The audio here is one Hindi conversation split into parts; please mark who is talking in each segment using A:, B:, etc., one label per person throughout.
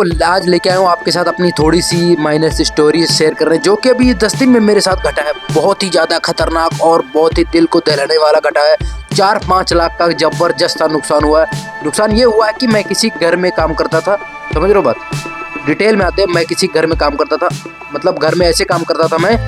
A: आज लेके आया हूँ आपके साथ अपनी थोड़ी सी माइनस स्टोरी शेयर कर रहे हैं, जो कि अभी 10 दिन में मेरे साथ घटा है। बहुत ही ज़्यादा खतरनाक और बहुत ही दिल को दहलाने वाला घटा है। 4-5 लाख का जबरदस्त सा नुकसान हुआ है। नुकसान ये हुआ है कि मैं किसी घर में काम करता था, समझ रहे हो बात। डिटेल में आते हैं, मैं किसी घर में काम करता था, मतलब घर में ऐसे काम करता था मैं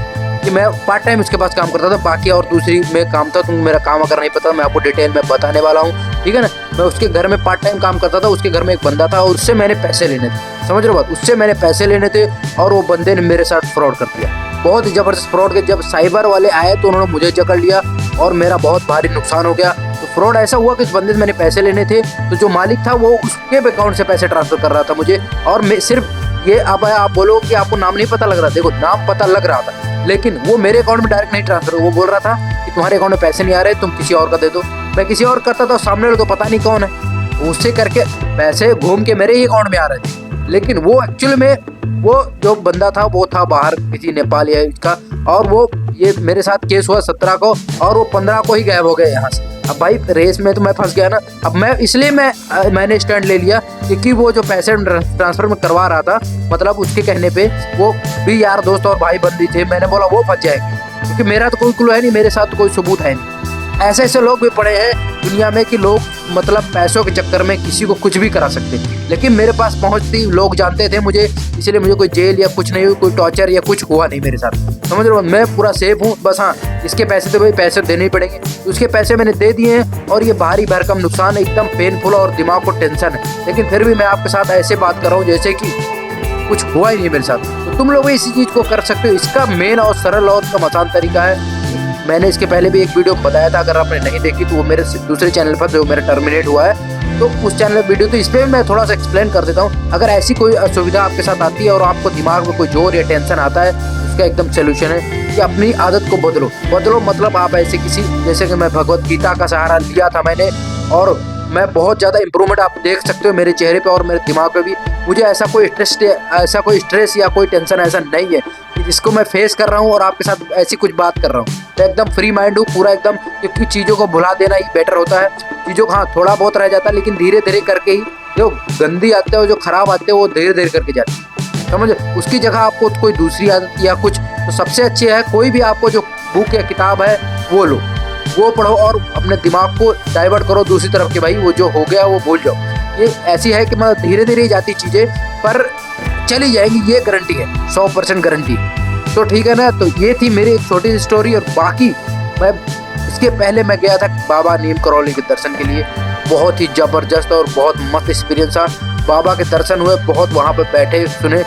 A: कि मैं पार्ट टाइम उसके पास काम करता था, बाकी और दूसरी में काम था। तो मेरा काम अगर नहीं पता मैं आपको डिटेल में बताने वाला हूँ, ठीक है ना। मैं उसके घर में पार्ट टाइम काम करता था। उसके घर में एक बंदा था और उससे मैंने पैसे लेने थे, समझ रहे हो बात। उससे मैंने पैसे लेने थे और वो बंदे ने मेरे साथ फ्रॉड कर दिया, बहुत ही ज़बरदस्त फ्रॉड के। जब साइबर वाले आए तो उन्होंने मुझे जकड़ लिया और मेरा बहुत भारी नुकसान हो गया। तो फ्रॉड ऐसा हुआ कि उस बंदे से मैंने पैसे लेने थे, तो जो मालिक था वो उसके अकाउंट से पैसे ट्रांसफ़र कर रहा था मुझे। और मैं सिर्फ ये, अब आप बोलो कि आपको नाम नहीं पता लग रहा, देखो नाम पता लग रहा था, लेकिन वो मेरे अकाउंट में डायरेक्ट नहीं ट्रांसफर। वो बोल रहा था कि तुम्हारे अकाउंट में पैसे नहीं आ रहे, तुम किसी और का दे दो। मैं किसी और करता था, सामने वाले को पता नहीं कौन है, उससे करके पैसे घूम के मेरे ही अकाउंट में आ रहे थे। लेकिन वो एक्चुअल में वो जो बंदा था वो था बाहर किसी नेपाल या इसका, और वो ये मेरे साथ केस हुआ 17 को और वो 15 को ही गायब हो गए यहाँ से। अब भाई रेस में तो मैं फंस गया ना। अब मैं इसलिए मैंने स्टैंड ले लिया क्योंकि वो जो पैसे ट्रांसफर में करवा रहा था, मतलब उसके कहने पे वो भी यार दोस्त और भाई बंदी थे। मैंने बोला वो फंस जाएंगे क्योंकि मेरा तो कोई क्लू है नहीं, मेरे साथ तो कोई सबूत है नहीं। ऐसे ऐसे लोग भी पड़े हैं दुनिया में कि लोग मतलब पैसों के चक्कर में किसी को कुछ भी करा सकते हैं। लेकिन मेरे पास पहुंचती लोग जानते थे मुझे, इसलिए मुझे कोई जेल या कुछ नहीं हुई, कोई टॉर्चर या कुछ हुआ नहीं मेरे साथ, समझ रहे हो। मैं पूरा सेफ हूँ। बस हाँ, इसके पैसे तो भाई पैसे देने ही पड़ेंगे। उसके पैसे मैंने दे दिए हैं और ये भारी भरकम नुकसान एकदम पेनफुल और दिमाग को टेंशन है। लेकिन फिर भी मैं आपके साथ ऐसे बात कर रहा हूँ जैसे कि कुछ हुआ ही नहीं मेरे साथ। तो तुम लोग इसी चीज़ को कर सकते हो। इसका मेन और सरल और कम आसान तरीका है, मैंने इसके पहले भी एक वीडियो बताया था, अगर आपने नहीं देखी तो वो मेरे दूसरे चैनल पर जो मेरा टर्मिनेट हुआ है, तो उस चैनल वीडियो, तो इस पर मैं थोड़ा सा एक्सप्लेन कर देता हूँ। अगर ऐसी कोई असुविधा आपके साथ आती है और आपको दिमाग में कोई जोर या टेंशन आता है, उसका एकदम सोल्यूशन है कि अपनी आदत को बदलो। मतलब आप ऐसे किसी, जैसे कि मैं भगवत गीता का सहारा लिया था मैंने, और मैं बहुत ज़्यादा इंप्रूवमेंट आप देख सकते हो मेरे चेहरे पे और मेरे दिमाग पे भी। मुझे ऐसा कोई स्ट्रेस या कोई टेंशन ऐसा नहीं है कि जिसको मैं फेस कर रहा हूँ और आपके साथ ऐसी कुछ बात कर रहा हूँ। तो एकदम फ्री माइंड हूँ पूरा एकदम, क्योंकि चीज़ों को भुला देना ही बेटर होता है। चीज़ों को हाँ थोड़ा बहुत रह जाता है, लेकिन धीरे धीरे करके ही जो गंदी आते हैं, जो खराब आते हैं, वो धीरे धीरे करके जाते हैं, समझे। उसकी जगह आपको कोई दूसरी आदत या कुछ, तो सबसे अच्छी है कोई भी आपको जो बुक या किताब है वो लो, वो पढ़ो और अपने दिमाग को डाइवर्ट करो दूसरी तरफ कि भाई वो जो हो गया वो भूल जाओ। ये ऐसी है कि मतलब धीरे धीरे जाती चीज़ें पर चली जाएंगी, ये गारंटी है, 100% गारंटी। तो ठीक है ना। तो ये थी मेरी एक छोटी सी स्टोरी। और बाकी मैं इसके पहले मैं गया था बाबा नीम करौली के दर्शन के लिए, बहुत ही ज़बरदस्त और बहुत मस्त एक्सपीरियंस था। बाबा के दर्शन हुए, बहुत वहाँ पर बैठे सुने।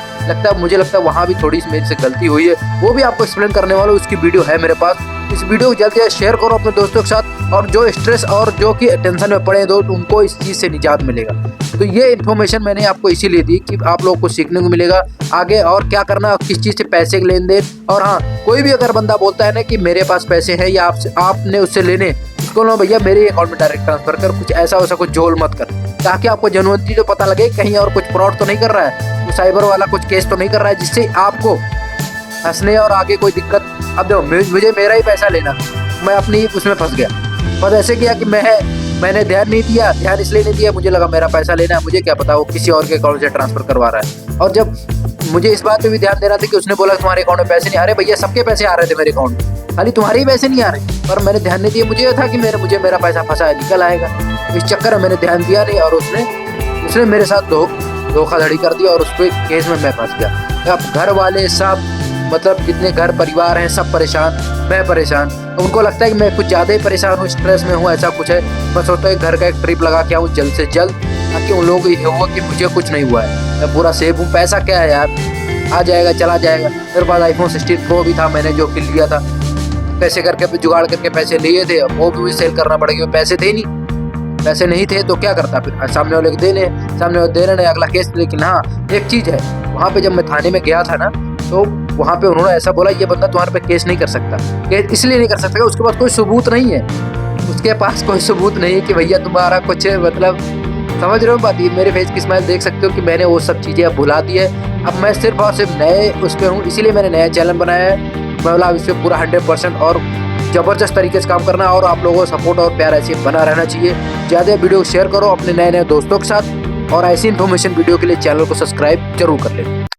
A: मुझे लगता है वहाँ भी थोड़ी सी मेरे से गलती हुई है, वो भी आपको एक्सप्लेन करने वाला हूँ। उसकी वीडियो है मेरे पास। इस वीडियो को जल्द से जल्द शेयर करो अपने दोस्तों के साथ, और जो स्ट्रेस और जो कि टेंशन में पड़े दोस्त, उनको इस चीज़ से निजात मिलेगा। तो ये इन्फॉर्मेशन मैंने आपको इसीलिए दी कि आप लोगों को सीखने को मिलेगा आगे और क्या करना, किस चीज़ से पैसे के लेन देन। और हाँ, कोई भी अगर बंदा बोलता है ना कि मेरे पास पैसे हैं या आपने उससे लेने, उसको ना भैया मेरे अकाउंट में डायरेक्ट ट्रांसफर कर, कुछ ऐसा वैसा कुछ झोल मत कर, ताकि आपको जेन्युइनिटी तो पता लगे कहीं और कुछ फ्रॉड तो नहीं कर रहा है, वो साइबर वाला कुछ केस तो नहीं कर रहा है जिससे आपको हंसने और आगे कोई दिक्कत। अब देखो मुझे मेरा ही पैसा लेना, मैं अपनी उसमें फंस गया। बस ऐसे किया कि मैंने ध्यान नहीं दिया, ध्यान इसलिए नहीं दिया, मुझे लगा मेरा पैसा लेना है, मुझे क्या पता वो किसी और के अकाउंट से ट्रांसफर करवा रहा है। और जब मुझे इस बात पे भी ध्यान देना था कि उसने बोला तुम्हारे अकाउंट में पैसे नहीं आ रहे, भैया सबके पैसे आ रहे थे मेरे अकाउंट में, खाली तुम्हारे ही पैसे नहीं आ रहे। पर मैंने ध्यान नहीं दिया, मुझे यह था कि मुझे मेरा पैसा फंसा है, निकल आएगा। इस चक्कर में मैंने ध्यान दिया नहीं और उसने मेरे साथ धोखाधड़ी कर दी और उस पर केस में मैं फंस गया। अब घर वाले सब, मतलब जितने घर परिवार हैं सब परेशान, मैं परेशान। उनको लगता है कि मैं कुछ ज़्यादा ही परेशान हूँ, स्ट्रेस में हूँ, ऐसा कुछ है। मैं सोचता हूँ घर का एक ट्रिप लगा के आऊँ जल्द से जल्द, ताकि उन लोगों को ये हुआ कि मुझे कुछ नहीं हुआ है, मैं पूरा सेफ हूँ। पैसा क्या है यार, आ जाएगा चला जाएगा। मेरे पास iPhone 16 Pro भी था, मैंने जो कि लिया था, कैसे करके जुगाड़ करके पैसे लिए थे, वो भी सेल करना पड़ेगा, पैसे थे नहीं। पैसे नहीं थे तो क्या करता फिर, सामने वाले को सामने वाले दे रहे अगला केस। लेकिन हाँ एक चीज़ है, वहाँ पे जब मैं थाने में गया था ना, तो वहाँ पे उन्होंने ऐसा बोला ये बंदा तुम्हारे पे केस नहीं कर सकता। केस इसलिए नहीं कर सकता, उसके पास कोई सबूत नहीं है, उसके पास कोई सबूत नहीं है कि भैया तुम्हारा कुछ, मतलब समझ रहे हो बात। ये मेरे फेस की स्माइल देख सकते हो कि मैंने वो सब चीज़ें अब भुला दी है। अब मैं सिर्फ और सिर्फ नए उस पर हूँ, इसीलिए मैंने नया चैनल बनाया है। मतलब इस पर पूरा 100% और ज़बरदस्त तरीके से काम करना, और आप लोगों को सपोर्ट और प्यार ऐसे बना रहना चाहिए। ज़्यादा वीडियो शेयर करो अपने नए दोस्तों के साथ। और ऐसी इन्फॉर्मेशन वीडियो के लिए चैनल को सब्सक्राइब जरूर कर लें।